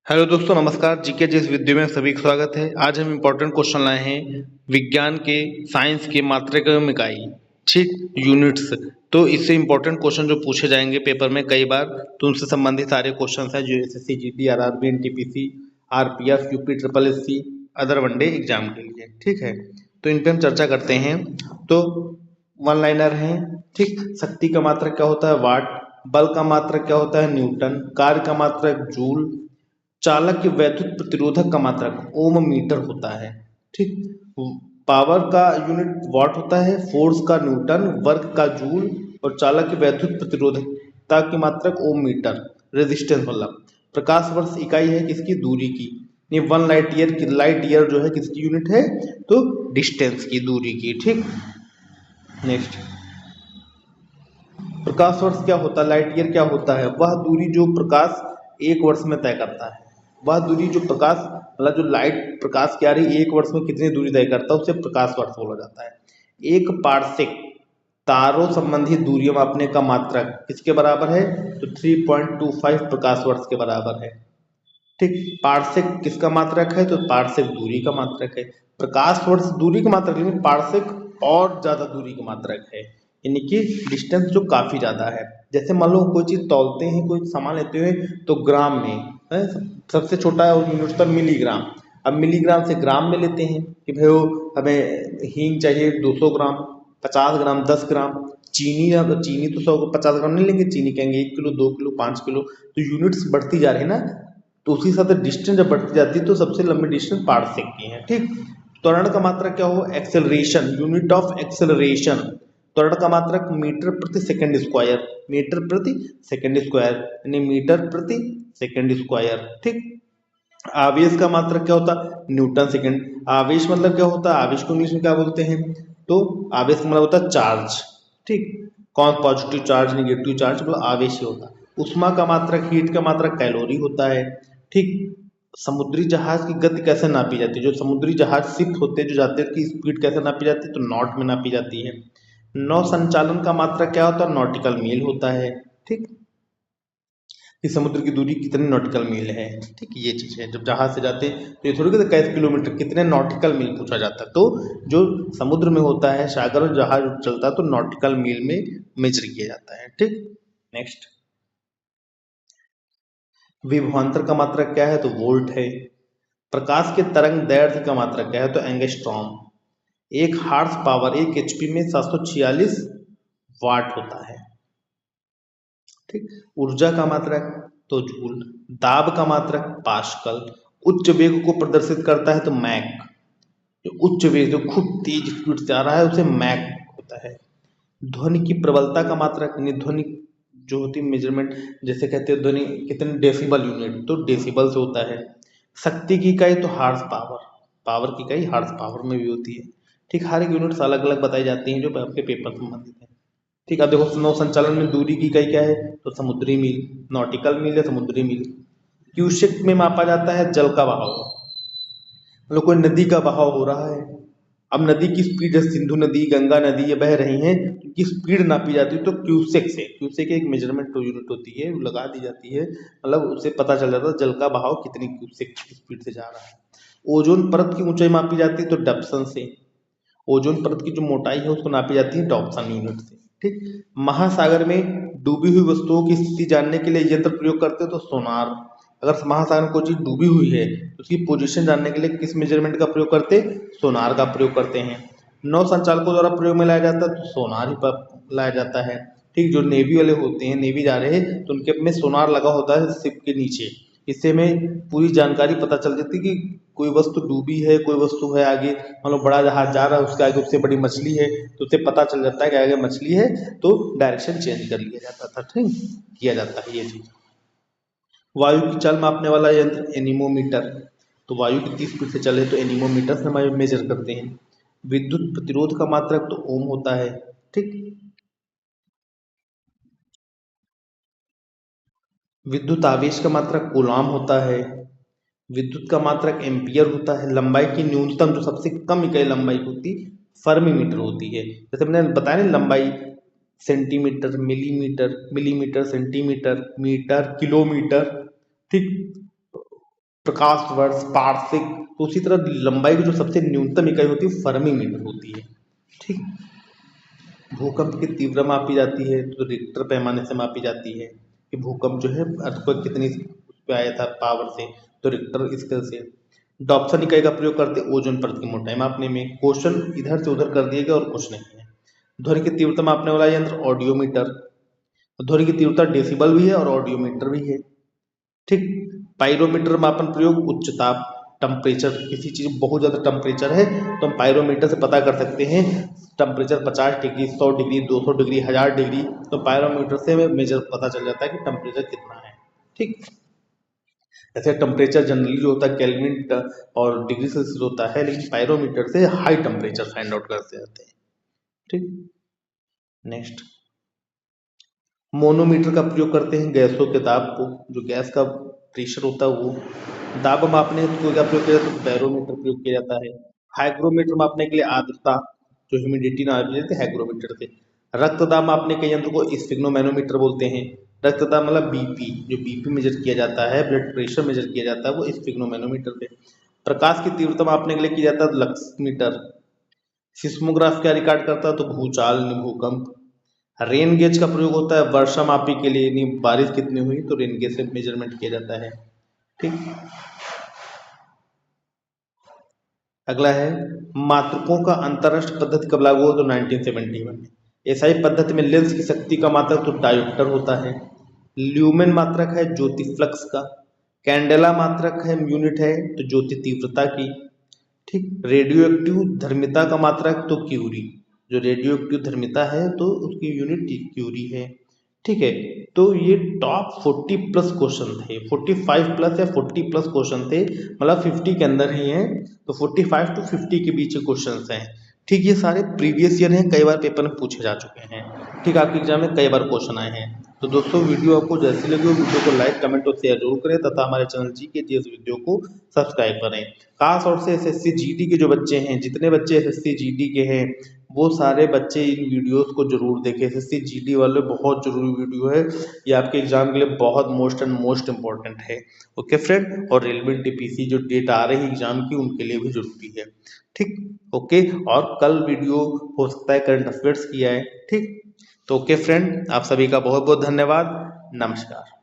Hello दोस्तों, नमस्कार। GK जिस वीडियो में सभी का स्वागत है। आज हम इम्पोर्टेंट क्वेश्चन लाए हैं विज्ञान के, साइंस के मात्रक एवं इकाई, ठीक, यूनिट्स। तो इससे इम्पोर्टेंट क्वेश्चन जो पूछे जाएंगे पेपर में कई बार, तो उनसे संबंधित सारे क्वेश्चन हैं जो SSC, GD, RRB, NTPC, RPF, UP triple SC, other one day exam के लिए, ठीक है। तो इन पे हम चर्चा करते हैं। तो वन लाइनर हैं, ठीक। शक्ति का मात्रक क्या होता है? वाट। बल का मात्रक क्या होता है? न्यूटन। कार्य का मात्रक जूल। चालक के वैद्युत प्रतिरोधक का मात्रक ओम मीटर होता है, ठीक। पावर का यूनिट वाट होता है, फोर्स का न्यूटन, वर्क का जूल, और चालक की वैद्युत प्रतिरोधकता की मात्रक ओम मीटर, रेजिस्टेंस मतलब। प्रकाश वर्ष इकाई है किसकी? दूरी की। ये वन लाइट ईयर की, लाइट ईयर जो है किसकी यूनिट है? तो डिस्टेंस की, दूरी की, ठीक। नेक्स्ट, प्रकाश वर्ष क्या होता है? लाइट ईयर क्या होता है? वह दूरी जो प्रकाश एक वर्ष में तय करता है। वह दूरी जो प्रकाश मतलब जो लाइट प्रकाश की आ रही है एक वर्ष में कितनी दूरी तय करता है उसे प्रकाश वर्ष बोला जाता है। एक पारसेक तारों संबंधी दूरियां मापने का मात्रक किसके बराबर है? तो 3.25 प्रकाश वर्ष के बराबर है, ठीक। पारसेक किसका मात्रक है? तो पारसेक दूरी का मात्रक है। प्रकाश वर्ष दूरी का मात्रक, लेकिन पारसेक और ज्यादा दूरी का मात्रक है, यानी कि डिस्टेंस जो काफी ज्यादा है। जैसे मान लो कोई चीज तौलते हैं, कोई सामान लेते हुए, तो ग्राम में है, सबसे छोटा है यूनिट होता है मिलीग्राम। अब मिलीग्राम से ग्राम में लेते हैं कि भाई हमें हींग चाहिए 200 ग्राम, 50 ग्राम, 10 ग्राम। चीनी है तो चीनी तो 150 ग्राम नहीं लेंगे, चीनी कहेंगे 1 किलो, 2 किलो, 5 किलो। तो यूनिट्स बढ़ती जा रही है ना, तो उसी साथ डिस्टेंस जब बढ़ती जाती है तो सबसे लंबी डिस्टेंस पारसेक की है, ठीक। त्वरण का मात्रक क्या हो? Acceleration, unit of acceleration. त्वरण का मात्रक मीटर प्रति सेकंड स्क्वायर, मीटर प्रति सेकंड स्क्वायर, यानी मीटर प्रति सेकंड स्क्वायर, ठीक। आवेश का मात्रक क्या होता है? Newton second. आवेश मतलब क्या होता है? आवेश को इंग्लिश में क्या बोलते हैं? तो आवेश का मतलब होता है चार्ज, ठीक। कौन? पॉजिटिव चार्ज, निगेटिव चार्ज, मतलब आवेश ही होता है। उष्मा का मात्रक, हीट का मात्रक कैलोरी होता है, ठीक। समुद्री जहाज की गति कैसे नापी जाती है? जो समुद्री जहाज शिप होते हैं जो जाते हैं, की स्पीड कैसे नापी जाती है? तो नॉट में नापी जाती है। नौ संचालन का मात्रक क्या होता है? नॉटिकल मील होता है, ठीक। कि समुद्र की दूरी कितने नॉटिकल मील है, ठीक। ये चीज है, जब जहाज से जाते हैं तो ये थोड़ी कहते कैसे किलोमीटर, कितने नॉटिकल मील पूछा जाता है। तो जो समुद्र में होता है, सागर में जहाज चलता है तो नॉटिकल मील में मेजर किया जाता है, ठीक। नेक्स्ट, विभवांतर का मात्रक क्या है? तो वोल्ट है। प्रकाश के तरंग दैर्ध्य का मात्रक क्या है? तो एंगस्ट्रॉम। एक हार्स पावर, एक एचपी में 746 वाट होता है, ठीक। ऊर्जा का मात्रक तो जूल। दाब का मात्रक पास्कल। उच्च वेग को प्रदर्शित करता है तो मैक। जो उच्च वेग, जो खूब तेज स्पीड से आ रहा है उसे मैक होता है। ध्वनि की प्रबलता का मात्रक, यानी ध्वनि जो होती है मेजरमेंट, जैसे कहते हैं ध्वनि कितने डेसिबल यूनिट, तो डेसिबल से होता है। शक्ति की इकाई तो हार्स पावर, पावर की इकाई हार्स पावर में भी होती है, ठीक। हर एक यूनिट्स अलग अलग बताई जाती हैं जो आपके पेपर संबंधित है, ठीक है। देखो नौ संचालन में दूरी की इकाई क्या है? तो समुद्री मील, नॉटिकल मील है, समुद्री मील। क्यूसेक में मापा जाता है जल का बहाव, मतलब कोई नदी का बहाव हो रहा है। अब नदी की स्पीड है, सिंधु नदी, गंगा नदी ये बह रही हैं, उनकी स्पीड नापी जाती है तो क्यूसेक से। क्यूसेक एक मेजरमेंट यूनिट होती है, वो लगा दी जाती है, मतलब उससे पता चल जाता है जल का बहाव कितनी क्यूसेक की स्पीड से जा रहा है। ओजोन परत की ऊंचाई मापी जाती है तो डप्सन से। ओजोन परत की जो मोटाई है उसको नापी जाती है डॉप्सन यूनिट से, ठीक। महासागर में डूबी हुई वस्तुओं की स्थिति जानने के लिए यंत्र प्रयोग करते हैं तो सोनार। अगर महासागर में कोई चीज डूबी हुई है तो उसकी पोजीशन जानने के लिए किस मेजरमेंट का प्रयोग करते हैं? सोनार का प्रयोग करते हैं। नौ संचालकों द्वारा प्रयोग में लाया जाता है तो सोनार ही पर लाया जाता है, ठीक। जो नेवी वाले होते हैं, नेवी जा रहे हैं तो उनके में सोनार लगा होता है शिप के नीचे। इससे हमें पूरी जानकारी पता चल जाती है कि कोई वस्तु डूबी है, कोई वस्तु है आगे, मतलब बड़ा जहाज जा रहा है उसके आगे उससे बड़ी मछली है, तो उसे पता चल जाता है कि आगे मछली है, तो डायरेक्शन चेंज कर लिया जाता था, ठीक, किया जाता है ये चीज। वायु की चाल मापने वाला यंत्र एनीमोमीटर। तो वायु कितनी स्पीड से चले तो एनीमोमीटर से हम मेजर करते हैं। विद्युत प्रतिरोध का मात्रक तो ओम होता है, ठीक। विद्युत आवेश का मात्रक कूलाम होता है। विद्युत का मात्रक एम्पियर होता है। लंबाई की न्यूनतम जो सबसे कम इकाई लंबाई होती फर्मी मीटर होती है। जैसे मैंने बताया ना, लंबाई centimetre, millimetre, millimetre, centimetre, metre, kilometre, ठीक। प्रकाश वर्ष, पार्शिक। तो उसी तरह लंबाई की जो सबसे न्यूनतम इकाई होती है फर्मी मीटर होती है। ठीक। भूकंप की तीव्रता मापी जाती है तो रिक्टर पैमाने से मापी जाती है कि भूकंप जो है अर्थक्वेक कितनी उस पे आया था पावर से, तो रिक्टर स्केल से। डॉप्सन इकाई का प्रयोग करते ओजोन परत की मोटाई मापने में। क्वेश्चन इधर से उधर कर दिए गए और कुछ नहीं है। ध्वनि की तीव्रता मापने वाला यंत्र ऑडियोमीटर। ध्वनि की तीव्रता डेसिबल भी है और ऑडियोमीटर भी है। ठीक। पायरोमीटर मापन प्रयोग उच्च ताप टेम्परेचर, किसी चीज बहुत ज्यादा टेम्परेचर है तो हम पायरोमीटर से पता कर सकते हैं temperature 50 degree, 100 degree, 200 degree, 1000 degree, तो पायरोमीटर से हमें मेजर पता चल जाता है कि टेम्परेचर कितना है। ठीक। ऐसे टेम्परेचर जनरली जो होता है केल्विन और डिग्री सेल्सियस होता है, लेकिन पायरोमीटर से हाई टेम्परेचर फाइंड आउट करते जाते हैं। ठीक। नेक्स्ट, मोनोमीटर का प्रयोग करते हैं गैसों के दाब को, जो गैस का प्रेशर होता है वो दाब मापने को क्या प्रयोग किया जाता है, बैरोमीटर प्रयोग किया जाता है। हाइग्रोमीटर मापने के लिए आर्द्रता, जो ह्यूमिडिटी नापी जाती है हाइग्रोमीटर से। रक्तदाब मापने के यंत्र को स्फिग्नोमेनोमीटर बोलते हैं। रक्तदाब मतलब बीपी, जो बीपी मेजर किया जाता है, ब्लड प्रेशर मेजर किया जाता है, वो स्फिग्नोमेनोमीटर पे। प्रकाश की तीव्रता मापने के लिए किया जाता है लक्स मीटर। सिस्मोग्राफ क्या रिकॉर्ड करता है, तो भूचाल, भूकंप। रेन गेज का प्रयोग होता है वर्षा मापी के लिए, यानी बारिश कितनी हुई तो रेन गेज से मेजरमेंट किया जाता है। ठीक। अगला है मात्रकों का अंतरराष्ट्रीय पद्धति कब लागू हो, तो 1971 में। एसआई पद्धति में लेंस की शक्ति का मात्रक तो डायोप्टर होता है। ल्यूमेन मात्रक है ज्योति फ्लक्स का। कैंडेला मात्रक है यूनिट है तो ज्योति तीव्रता की। ठीक। रेडियो एक्टिव धर्मिता का मात्रक तो क्यूरी, जो रेडियो एक्टिव धर्मिता है तो उसकी यूनिट क्यूरी है। ठीक है। तो ये टॉप 40 प्लस क्वेश्चन थे, 45 प्लस या 40 प्लस क्वेश्चन थे, मतलब 50 के अंदर ही हैं, तो 45 टू 50 के बीच के क्वेश्चन हैं। ठीक। ये सारे प्रीवियस ईयर हैं, कई बार पेपर में पूछे जा चुके हैं। ठीक। आपके एग्जाम में कई बार क्वेश्चन आए हैं। तो दोस्तों वीडियो आपको जैसी लगी हो वीडियो को लाइक कमेंट और शेयर जरूर करें तथा हमारे चैनल जीके जीएस वीडियो को सब्सक्राइब करें। खास तौर से एसएससी जीडी के जो बच्चे हैं, जितने बच्चे एसएससी जीडी के हैं वो सारे बच्चे इन वीडियोस को जरूर देखें। एसएससी जीडी वाले बहुत जरूरी वीडियो है, ये आपके एग्जाम के लिए बहुत मोस्ट एंड मोस्ट इंपॉर्टेंट है। ओके फ्रेंड, और रेलवे टीपीसी जो डेट आ रही है एग्जाम की उनके लिए भी जरूरी है। ठीक। ओके, और कल वीडियो हो सकता है करंट अफेयर्स की आए। ठीक। तो ओके फ्रेंड, आप सभी का बहुत बहुत धन्यवाद। नमस्कार।